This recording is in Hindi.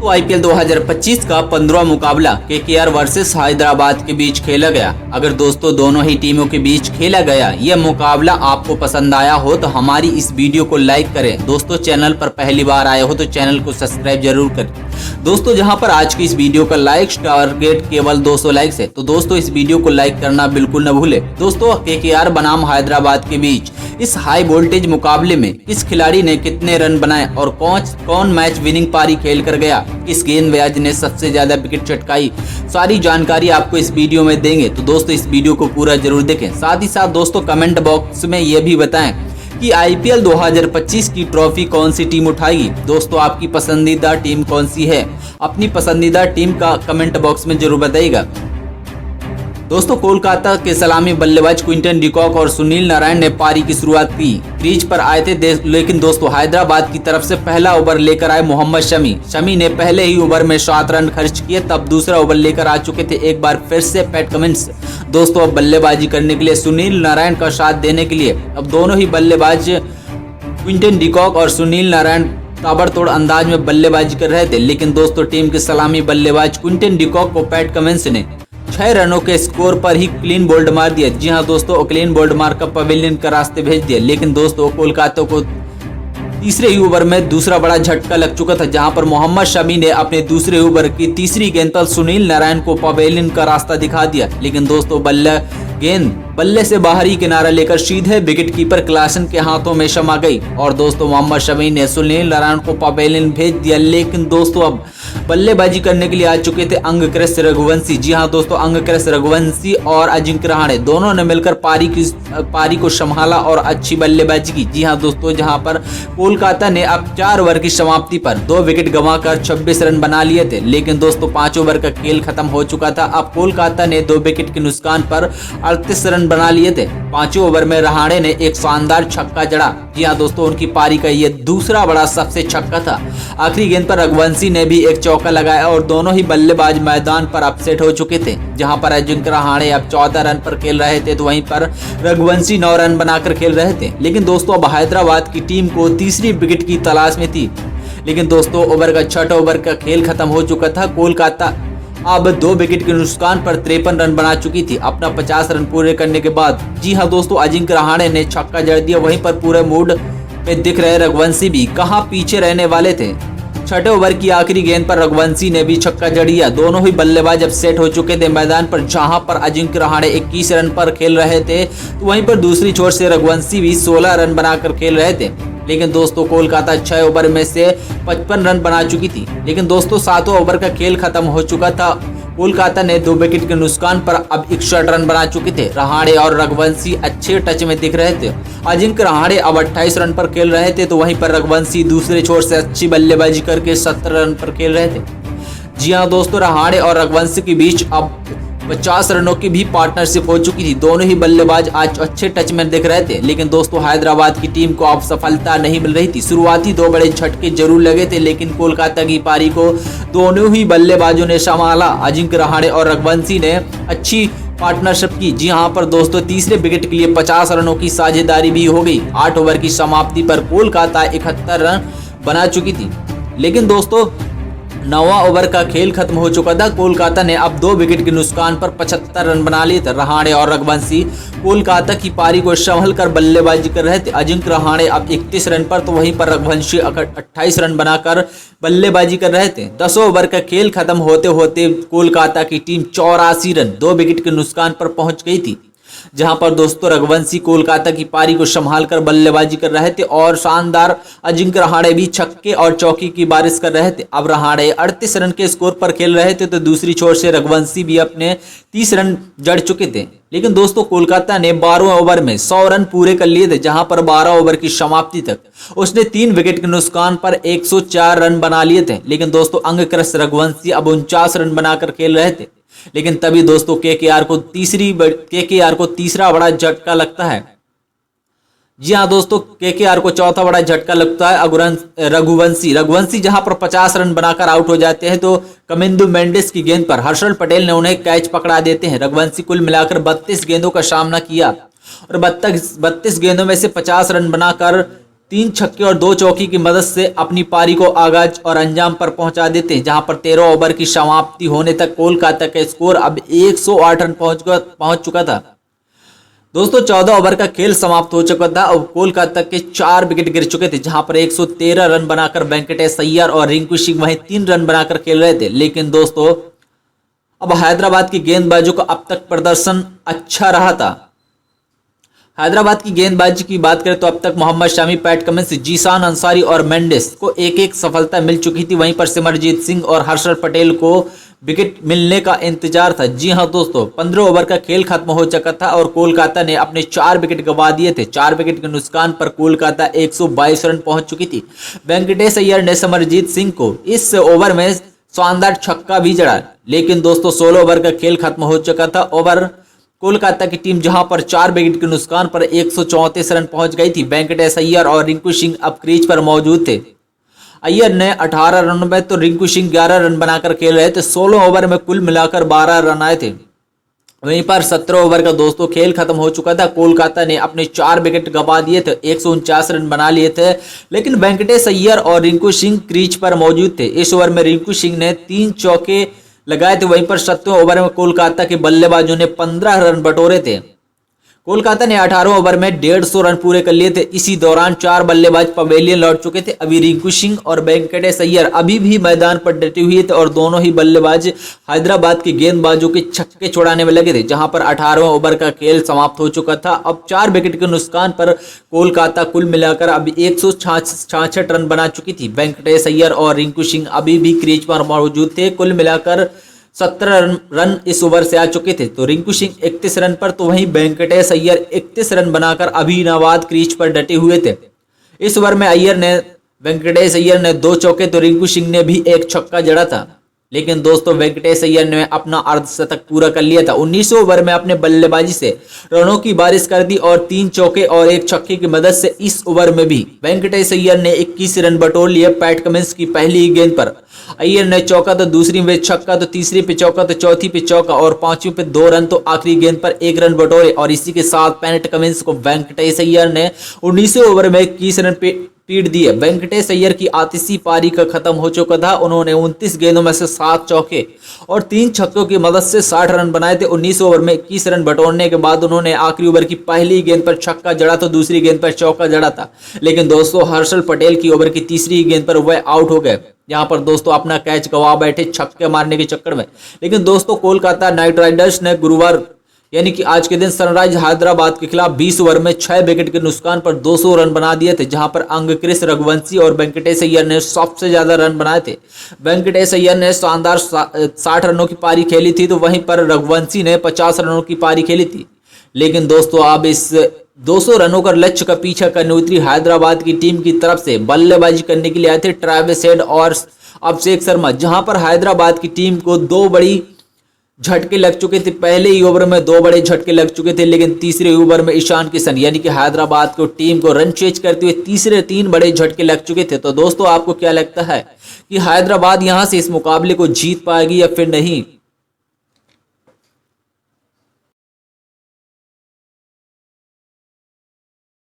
तो आईपीएल 2025 का 15वां मुकाबला केकेआर वर्सेस हैदराबाद के बीच खेला गया। अगर दोस्तों दोनों ही टीमों के बीच खेला गया यह मुकाबला आपको पसंद आया हो तो हमारी इस वीडियो को लाइक करें। दोस्तों चैनल पर पहली बार आए हो तो चैनल को सब्सक्राइब जरूर करें। दोस्तों जहां पर आज की इस वीडियो का लाइक टारगेट केवल 200 लाइक्स है, तो दोस्तों इस वीडियो को लाइक करना बिल्कुल न भूले। दोस्तों केकेआर बनाम हैदराबाद के बीच इस हाई वोल्टेज मुकाबले में किस खिलाड़ी ने कितने रन बनाए और कौन मैच विनिंग पारी खेल कर गया, किस गेंदबाज ने सबसे ज्यादा विकेट चटकाई, सारी जानकारी आपको इस वीडियो में देंगे। तो दोस्तों इस वीडियो को पूरा जरूर देखें। साथ ही साथ दोस्तों कमेंट बॉक्स में यह भी बताएं कि आईपीएल 2025 की ट्रॉफी कौन सी टीम उठाएगी। दोस्तों आपकी पसंदीदा टीम कौन सी है, अपनी पसंदीदा टीम का कमेंट बॉक्स में जरूर बताइएगा। दोस्तों कोलकाता के सलामी बल्लेबाज क्विंटन डिकॉक और सुनील नारायण ने पारी की शुरुआत की। क्रीज पर आए थे लेकिन दोस्तों हैदराबाद की तरफ से पहला ओवर लेकर आए मोहम्मद शमी ने पहले ही ओवर में 7 रन खर्च किए। तब दूसरा ओवर लेकर आ चुके थे एक बार फिर से पैट कमिंस। दोस्तों अब बल्लेबाजी करने के लिए सुनील नारायण का साथ देने के लिए अब दोनों ही बल्लेबाज क्विंटन डिकॉक और सुनील नारायण ताबड़तोड़ अंदाज में बल्लेबाजी कर रहे थे। लेकिन दोस्तों टीम के सलामी बल्लेबाज क्विंटन डिकॉक को पैट कमिंस ने 6 रनों के स्कोर पर ही क्लीन बोल्ड मार दिया। जी हां दोस्तों क्लीन बोल्ड मारकर पवेलियन का रास्ते भेज दिया। लेकिन दोस्तों कोलकाता को तीसरे ही ओवर में दूसरा बड़ा झटका लग चुका था, जहां पर मोहम्मद शमी ने अपने दूसरे ओवर की तीसरी गेंद पर सुनील नारायण को पवेलियन का रास्ता दिखा दिया। लेकिन दोस्तों गेंद बल्ले से बाहरी किनारा लेकर सीधे विकेट कीपर क्लासन के हाथों में समा गई और दोस्तों मोहम्मद शमी ने सुनील नारायण को पवेलियन भेज दिया। लेकिन दोस्तों अब बल्लेबाजी करने के लिए आ चुके थे अंगक्रश रघुवंशी। जी हां दोस्तों अंगक्रश रघुवंशी और अजिंक्य रहाणे दोनों ने मिलकर पारी को संभाला और अच्छी बल्लेबाजी की। जी हां दोस्तों जहां पर कोलकाता ने अब 4 ओवर की समाप्ति पर 2 विकेट गंवाकर 26 रन बना लिए थे। लेकिन दोस्तों 5 ओवर का खेल खत्म हो चुका था। अब कोलकाता ने 2 विकेट के नुकसान पर 38 रन बना लिए थे। 5वें ओवर में रहाणे ने एक शानदार छक्का जड़ा। जी हां दोस्तों उनकी पारी का यह दूसरा बड़ा सबसे छक्का था। आखिरी गेंद पर रघुवंशी ने भी एक चौका लगाया और दोनों ही बल्लेबाज मैदान पर अपसेट हो चुके थे। जहां पर अजिंक्य रहाणे अब 14 रन पर खेल रहे थे तो वहीं पर रघुवंशी 9 रन बनाकर खेल रहे थे। लेकिन दोस्तों अब हैदराबाद की टीम को तीसरी विकेट की तलाश में थी। लेकिन दोस्तों ओवर का 6वां ओवर का खेल खत्म हो चुका था। कोलकाता अब 2 विकेट के नुकसान पर 53 रन बना चुकी थी अपना 50 रन पूरे करने के बाद। जी हां दोस्तों अजिंक्य रहाणे ने छक्का जड़ दिया। वहीं पर पूरे मूड में दिख रहे रघुवंशी भी कहां पीछे रहने वाले थे। 6वें ओवर की आखिरी गेंद पर रघुवंशी ने भी छक्का जड़ दिया। दोनों ही बल्लेबाज अब सेट हो चुके थे मैदान पर, जहां पर अजिंक्य रहाणे 21 रन पर खेल रहे थे तो वहीं पर दूसरी छोर से रघुवंशी भी 16 रन बनाकर खेल रहे थे। लेकिन दोस्तों कोलकाता 6 ओवर में से 55 रन बना चुकी थी। लेकिन दोस्तों 7वां ओवर का खेल खत्म हो चुका था। कोलकाता ने 2 विकेट के नुकसान पर अब 61 रन बना चुके थे। रहाणे और रघुवंशी अच्छे टच में दिख रहे थे। अजिंक्य रहाणे अब 28 रन पर खेल रहे थे तो वहीं पर रघुवंशी दूसरे छोर से अच्छी बल्लेबाजी करके 70 रन पर खेल रहे थे। जी हां दोस्तों रहाणे और रघुवंशी के बीच अब 50 रनों की भी पार्टनरशिप हो चुकी थी। दोनों ही बल्लेबाज आज अच्छे टच में दिख रहे थे। लेकिन दोस्तों हैदराबाद की टीम को अब सफलता नहीं मिल रही थी। शुरुआती 2 बड़े झटके जरूर लगे थे लेकिन कोलकाता की पारी को दोनों ही बल्लेबाजों ने संभाला। अजिंक्य रहाणे और रघुवंशी ने अच्छी पार्टनरशिप की। जी हां पर दोस्तों तीसरे विकेट के लिए 50 रनों की साझेदारी भी हो गई। 8 ओवर की समाप्ति पर कोलकाता 71 रन बना चुकी थी। लेकिन दोस्तों 9वां ओवर का खेल खत्म हो चुका था। कोलकाता ने अब 2 विकेट के नुकसान पर 75 रन बना लिए थे। रहाणे और रघुवंशी कोलकाता की पारी को संभल कर बल्लेबाजी कर रहे थे। अजिंक्य रहाणे अब 31 रन पर तो वहीं पर रघुवंशी 28 रन बनाकर बल्लेबाजी कर रहे थे। 10वें ओवर का खेल खत्म होते होते कोलकाता की टीम 84 रन 2 विकेट के नुकसान पर पहुंच गई थी। जहां पर दोस्तों रघुवंशी कोलकाता की पारी को संभाल कर बल्लेबाजी कर रहे थे और शानदार अजिंक्य रहाणे भी छक्के और चौकी की बारिश कर रहे थे। अब रहाणे 38 रन के स्कोर पर खेल रहे थे तो दूसरी छोर से रघुवंशी भी अपने 30 रन जड़ चुके थे। लेकिन दोस्तों कोलकाता ने 12वें ओवर में 100 रन पूरे कर लिए थे, जहां पर 12 ओवर की समाप्ति तक उसने 3 विकेट के नुकसान पर 104 रन बना लिए थे। लेकिन दोस्तों अंगक्रश रघुवंशी अब 49 रन बनाकर खेल रहे थे। लेकिन तभी दोस्तों केकेआर को तीसरा बड़ा झटका लगता है। जी हां दोस्तों केकेआर को चौथा बड़ा झटका लगता है रघुवंशी जहां पर 50 रन बनाकर आउट हो जाते हैं तो कमिंदु मेंडिस की गेंद पर हर्षल पटेल ने उन्हें कैच पकड़ा देते हैं। रघुवंशी कुल मिलाकर 32 गेंदों का सामना किया और 32 गेंदों में से 50 रन बनाकर 3 छक्के और 2 चौकी की मदद से अपनी पारी को आगाज और अंजाम पर पहुंचा देते हैं, जहां पर 13 ओवर की समाप्ति होने तक कोलकाता का स्कोर अब 108 रन पहुंच चुका था। दोस्तों 14 ओवर का खेल समाप्त हो चुका था और कोलकाता के 4 विकेट गिर चुके थे, जहां पर 113 रन बनाकर वेंकटेश अय्यर और रिंकू सिंह वहीं 3 रन बनाकर खेल रहे थे। लेकिन दोस्तों अब हैदराबाद की गेंदबाजों का अब तक प्रदर्शन अच्छा रहा था। हैदराबाद की गेंदबाजी की बात करें तो अब तक मोहम्मद शामी, पैट कमिंस, जीशान अंसारी और मेंडिस को एक एक सफलता मिल चुकी थी। वहीं पर सिमरजीत सिंह और हर्षल पटेल को विकेट मिलने का इंतजार था। जी हां दोस्तों, 15 ओवर का खेल खत्म हो चुका था और कोलकाता ने अपने 4 विकेट गंवा दिए थे। 4 विकेट के नुकसान पर कोलकाता 122 रन पहुंच चुकी थी। वेंकटेश अय्यर ने सिमरजीत सिंह को इस ओवर में शानदार छक्का भी जड़ा। लेकिन दोस्तों 16 ओवर का खेल खत्म हो चुका था। ओवर कोलकाता की टीम जहां पर 4 विकेट के नुकसान पर 134 रन पहुंच गई थी। वेंकटेश अय्यर और रिंकू सिंह अब क्रीज पर मौजूद थे। अय्यर ने 18 रन में तो रिंकू सिंह 11 रन बनाकर खेल रहे थे। 16 ओवर में कुल मिलाकर 12 रन आए थे। वहीं पर 17 ओवर का दोस्तों खेल खत्म हो चुका था। कोलकाता ने अपने 4 विकेट गंवा दिए थे, 149 रन बना लिए थे। लेकिन वेंकटेश अय्यर और रिंकू सिंह क्रीज पर मौजूद थे। इस ओवर में रिंकू सिंह ने 3 चौके लगाए थे। वहीं पर 7वें ओवर में कोलकाता के बल्लेबाजों ने 15 रन बटोरे थे। कोलकाता ने 18 ओवर में 150 रन पूरे कर लिए थे। इसी दौरान 4 बल्लेबाज पवेलियन लौट चुके थे। अभी रिंकू सिंह और वेंकटेश अय्यर अभी भी मैदान पर डटे हुए थे और दोनों ही बल्लेबाज हैदराबाद के गेंदबाजों के छक्के छुड़ाने में लगे थे, जहां पर 18वें ओवर का खेल समाप्त हो चुका था। अब 4 विकेट के नुकसान पर कोलकाता कुल मिलाकर अब 166 रन बना चुकी थी। वेंकटेश अय्यर और रिंकू सिंह अभी भी क्रीज पर मौजूद थे। कुल मिलाकर 17 रन इस ओवर से आ चुके थे। तो रिंकू सिंह 31 रन पर, तो वहीं वेंकटेश अय्यर 31 रन बनाकर अभिनवाद क्रीज पर डटे हुए थे। इस ओवर में वेंकटेश अय्यर ने 2 चौके तो रिंकू सिंह ने भी 1 छक्का जड़ा था। लेकिन दोस्तों वेंकटेश अय्यर ने अपना अर्धशतक पूरा कर लिया था। 19वें ओवर में अपने बल्लेबाजी से रनों की बारिश कर दी और 3 चौके और 1 छक्के की मदद से इस ओवर में भी वेंकटेश अय्यर ने 21 रन बटोर लिए। पैट कमिंस की पहली गेंद पर अय्यर ने चौका तो दूसरी में छक्का तो तीसरी पे चौका तो चौथी पे चौका और 5वीं पे 2 रन तो आखिरी गेंद पर 1 रन बटोरे। और इसी के साथ पैट कमिंस को वेंकटेश अय्यर ने 19वें ओवर में 21 रन पीट दिए। वेंकटेश अय्यर की आतिशी पारी का खत्म हो चुका था। उन्होंने 29 गेंदों में से 7 चौके और 3 छक्कों की मदद से 60 रन बनाए थे। 19 ओवर में 21 रन बटोरने के बाद उन्होंने आखिरी ओवर की पहली गेंद पर छक्का जड़ा तो दूसरी गेंद पर चौका जड़ा था। लेकिन दोस्तों हर्षल पटेल की ओवर की तीसरी गेंद पर वह आउट हो गए, यहाँ पर दोस्तों अपना कैच गंवा बैठे छक्के मारने के चक्कर में। लेकिन दोस्तों कोलकाता नाइट राइडर्स ने गुरुवार यानी कि आज के दिन सनराइज हैदराबाद के खिलाफ 20 ओवर में 6 विकेट के नुकसान पर 200 रन बना दिए थे, जहां पर अंगक्रिस रघुवंशी और वेंकटेश अय्यर ने सबसे ज्यादा रन बनाए थे। वेंकटेश अय्यर ने शानदार 60 रनों की पारी खेली थी, तो वहीं पर रघुवंशी ने 50 रनों की पारी खेली थी। लेकिन दोस्तों अब इस 200 रनों का लक्ष्य का पीछा करने उतरी हैदराबाद की टीम की तरफ से बल्लेबाजी करने के लिए आए थे ट्रेविस हेड और अभिषेक शर्मा, जहां पर हैदराबाद की टीम को 2 बड़ी झटके लग चुके थे। पहले ही ओवर में 2 बड़े झटके लग चुके थे, लेकिन तीसरे ओवर में ईशान किशन यानी कि हैदराबाद को टीम को रन चेज करते हुए तीसरे 3 बड़े झटके लग चुके थे। तो दोस्तों आपको क्या लगता है कि हैदराबाद यहां से इस मुकाबले को जीत पाएगी या फिर नहीं?